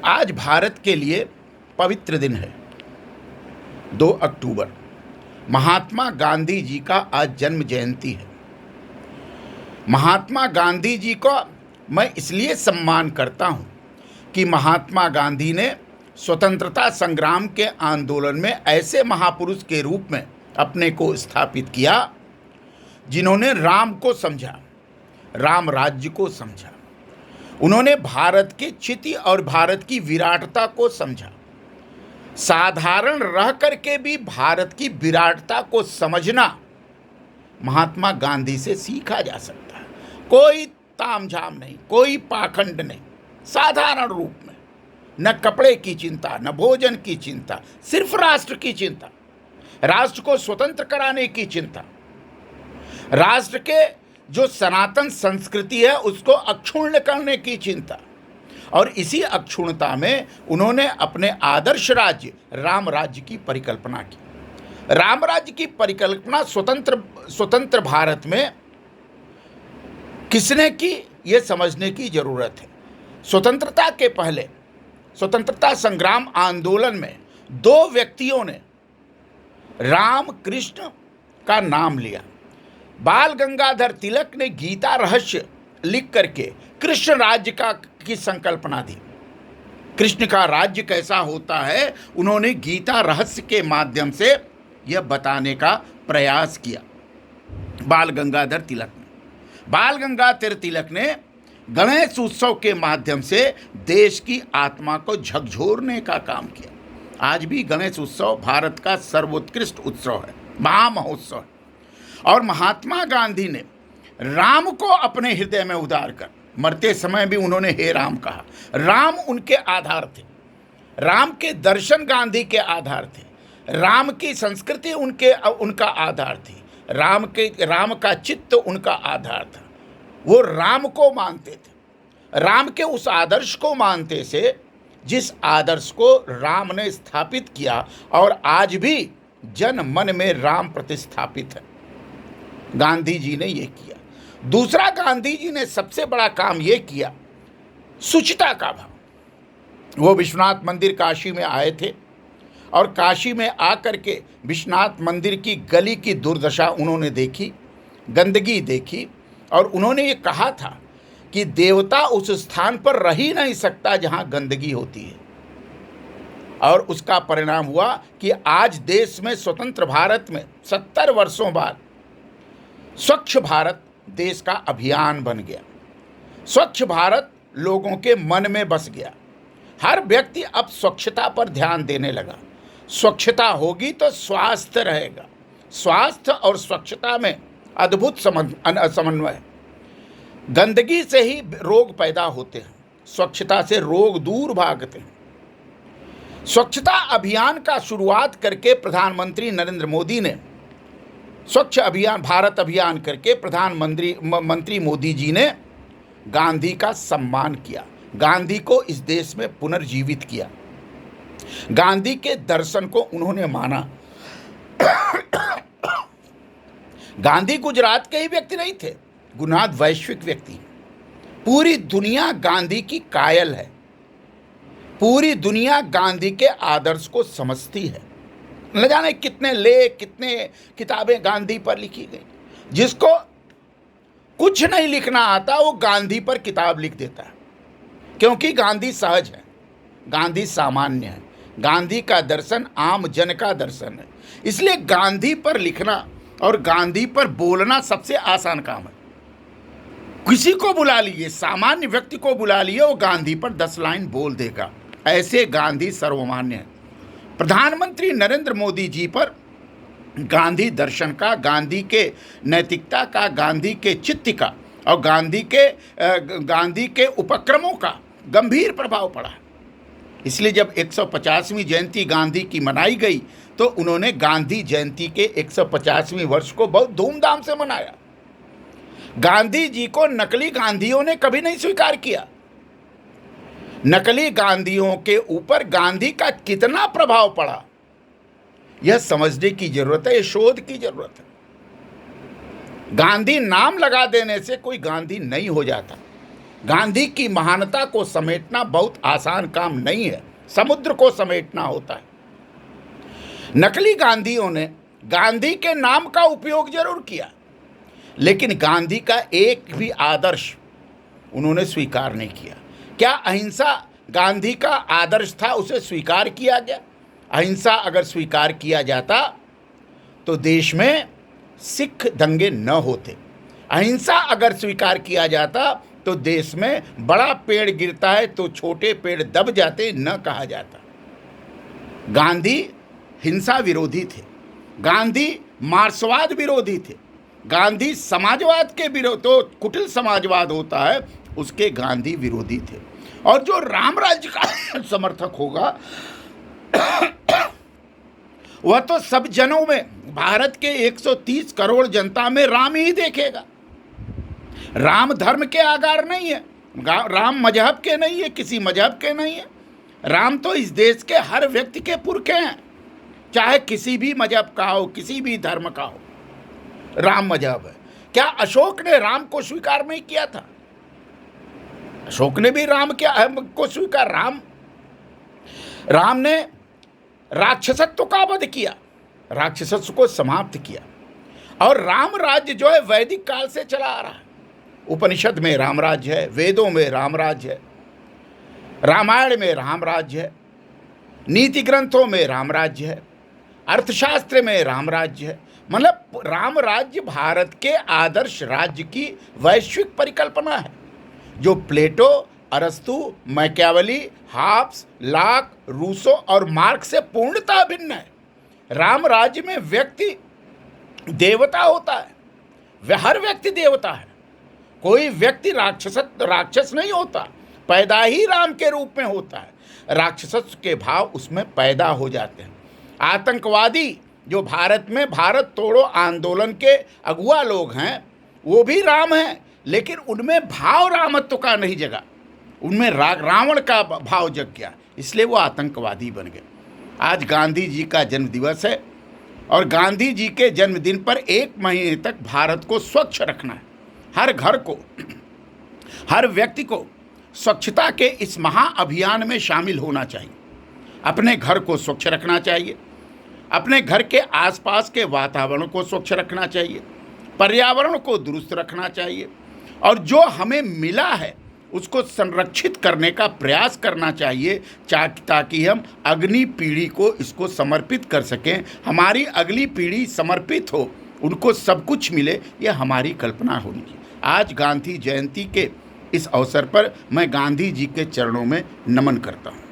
आज भारत के लिए पवित्र दिन है, 2 अक्टूबर। महात्मा गांधी जी का आज जन्म जयंती है। महात्मा गांधी जी को मैं इसलिए सम्मान करता हूं कि महात्मा गांधी ने स्वतंत्रता संग्राम के आंदोलन में ऐसे महापुरुष के रूप में अपने को स्थापित किया जिन्होंने राम को समझा, राम राज्य को समझा। उन्होंने भारत की क्षिति और भारत की विराटता को समझा। साधारण रह करके भी भारत की विराटता को समझना महात्मा गांधी से सीखा जा सकता है। कोई तामझाम नहीं, कोई पाखंड नहीं, साधारण रूप में, न कपड़े की चिंता, न भोजन की चिंता, सिर्फ राष्ट्र की चिंता, राष्ट्र को स्वतंत्र कराने की चिंता, राष्ट्र के जो सनातन संस्कृति है उसको अक्षुण्ण करने की चिंता। और इसी अक्षुण्णता में उन्होंने अपने आदर्श राज्य राम राज्य की परिकल्पना की। राम राज्य की परिकल्पना स्वतंत्र भारत में किसने की, ये समझने की जरूरत है। स्वतंत्रता के पहले स्वतंत्रता संग्राम आंदोलन में 2 व्यक्तियों ने राम कृष्ण का नाम लिया। बाल गंगाधर तिलक ने गीता रहस्य लिख करके कृष्ण राज्य की संकल्पना दी। कृष्ण का राज्य कैसा होता है उन्होंने गीता रहस्य के माध्यम से यह बताने का प्रयास किया। बाल गंगाधर तिलक ने गणेश उत्सव के माध्यम से देश की आत्मा को झकझोरने का काम किया। आज भी गणेश उत्सव भारत का सर्वोत्कृष्ट उत्सव है, महामहोत्सव है। और महात्मा गांधी ने राम को अपने हृदय में उतार कर मरते समय भी उन्होंने हे राम कहा। राम उनके आधार थे, राम के दर्शन गांधी के आधार थे, राम की संस्कृति उनका आधार थी, राम का चित्त उनका आधार था। वो राम को मानते थे, राम के उस आदर्श को मानते थे जिस आदर्श को राम ने स्थापित किया और आज भी जन मन में राम प्रतिस्थापित है। गांधी जी ने यह किया। दूसरा, गांधी जी ने सबसे बड़ा काम यह किया, शुचिता का भाव। वो विश्वनाथ मंदिर काशी में आए थे और काशी में आकर के विश्वनाथ मंदिर की गली की दुर्दशा उन्होंने देखी, गंदगी देखी, और उन्होंने ये कहा था कि देवता उस स्थान पर रह ही नहीं सकता जहां गंदगी होती है। और उसका परिणाम हुआ कि आज देश में, स्वतंत्र भारत में 70 वर्षों बाद स्वच्छ भारत देश का अभियान बन गया। स्वच्छ भारत लोगों के मन में बस गया। हर व्यक्ति अब स्वच्छता पर ध्यान देने लगा। स्वच्छता होगी तो स्वास्थ्य रहेगा। स्वास्थ्य और स्वच्छता में अद्भुत समन्वय है। गंदगी से ही रोग पैदा होते हैं, स्वच्छता से रोग दूर भागते हैं। स्वच्छता अभियान का शुरुआत करके प्रधानमंत्री नरेंद्र मोदी ने स्वच्छ अभियान, भारत अभियान करके प्रधानमंत्री मोदी जी ने गांधी का सम्मान किया, गांधी को इस देश में पुनर्जीवित किया, गांधी के दर्शन को उन्होंने माना। गांधी गुजरात के ही व्यक्ति नहीं थे, गुजरात वैश्विक व्यक्ति। पूरी दुनिया गांधी की कायल है, पूरी दुनिया गांधी के आदर्श को समझती है। न जाने कितने लेख, कितने किताबें गांधी पर लिखी गई। जिसको कुछ नहीं लिखना आता वो गांधी पर किताब लिख देता है, क्योंकि गांधी सहज है, गांधी सामान्य है, गांधी का दर्शन आम जन का दर्शन है। इसलिए गांधी पर लिखना और गांधी पर बोलना सबसे आसान काम है। किसी को बुला लिए, सामान्य व्यक्ति को बुला लिए, वो गांधी पर 10 लाइन बोल देगा। ऐसे गांधी सर्वमान्य है। प्रधानमंत्री नरेंद्र मोदी जी पर गांधी दर्शन का, गांधी के नैतिकता का, गांधी के चित्त का और गांधी के उपक्रमों का गंभीर प्रभाव पड़ा। इसलिए जब 150वीं जयंती गांधी की मनाई गई तो उन्होंने गांधी जयंती के 150वें वर्ष को बहुत धूमधाम से मनाया। गांधी जी को नकली गांधियों ने कभी नहीं स्वीकार किया। नकली गांधियों के ऊपर गांधी का कितना प्रभाव पड़ा, यह समझने की जरूरत है, यह शोध की जरूरत है। गांधी नाम लगा देने से कोई गांधी नहीं हो जाता। गांधी की महानता को समेटना बहुत आसान काम नहीं है, समुद्र को समेटना होता है। नकली गांधियों ने गांधी के नाम का उपयोग जरूर किया, लेकिन गांधी का एक भी आदर्श उन्होंने स्वीकार नहीं किया। क्या अहिंसा गांधी का आदर्श था, उसे स्वीकार किया गया? अहिंसा अगर स्वीकार किया जाता तो देश में सिख दंगे न होते। अहिंसा अगर स्वीकार किया जाता तो देश में बड़ा पेड़ गिरता है तो छोटे पेड़ दब जाते न कहा जाता। गांधी हिंसा विरोधी थे, गांधी मार्क्सवाद विरोधी थे, गांधी समाजवाद के विरोध, तो कुटिल समाजवाद होता है उसके गांधी विरोधी थे। और जो राम राज्य का समर्थक होगा वह तो सब जनों में, भारत के 130 करोड़ जनता में राम ही देखेगा। राम धर्म के आगार नहीं है, राम मजहब के नहीं है, किसी मजहब के नहीं है। राम तो इस देश के हर व्यक्ति के पुरखे हैं, चाहे किसी भी मजहब का हो, किसी भी धर्म का हो, राम मजहब है। क्या अशोक ने राम को स्वीकार नहीं किया था? अशोक ने भी राम को स्वीकार, राम ने राक्षसत्व का वध किया, राक्षसत्व को समाप्त किया। और राम राज्य जो है वैदिक काल से चला आ रहा है। उपनिषद में राम राज्य है, वेदों में राम राज्य है, रामायण में राम राज्य है, नीति ग्रंथों में राम राज्य है, अर्थशास्त्र में राम राज्य है। मतलब राम राज्य भारत के आदर्श राज्य की वैश्विक परिकल्पना है, जो प्लेटो, अरस्तु, मैकियावेली, हाब्स, लॉक, रूसो और मार्क्स से पूर्णतः भिन्न है। राम राज्य में व्यक्ति देवता होता है, वह हर व्यक्ति देवता है, कोई व्यक्ति राक्षस नहीं होता, पैदा ही राम के रूप में होता है। राक्षसत्व के भाव उसमें पैदा हो जाते हैं। आतंकवादी जो भारत में भारत तोड़ो आंदोलन के अगुआ लोग हैं वो भी राम हैं, लेकिन उनमें भाव रामत्व का नहीं जगा, उनमें रावण का भाव जग गया, इसलिए वो आतंकवादी बन गए। आज गांधी जी का जन्मदिवस है और गांधी जी के जन्मदिन पर 1 महीने तक भारत को स्वच्छ रखना है। हर घर को, हर व्यक्ति को स्वच्छता के इस महाअभियान में शामिल होना चाहिए। अपने घर को स्वच्छ रखना चाहिए, अपने घर के आसपास के वातावरण को स्वच्छ रखना चाहिए, पर्यावरण को दुरुस्त रखना चाहिए और जो हमें मिला है उसको संरक्षित करने का प्रयास करना चाहिए, ताकि हम अगली पीढ़ी को इसको समर्पित कर सकें। हमारी अगली पीढ़ी समर्पित हो, उनको सब कुछ मिले, यह हमारी कल्पना होनी चाहिए। आज गांधी जयंती के इस अवसर पर मैं गांधी जी के चरणों में नमन करता हूँ।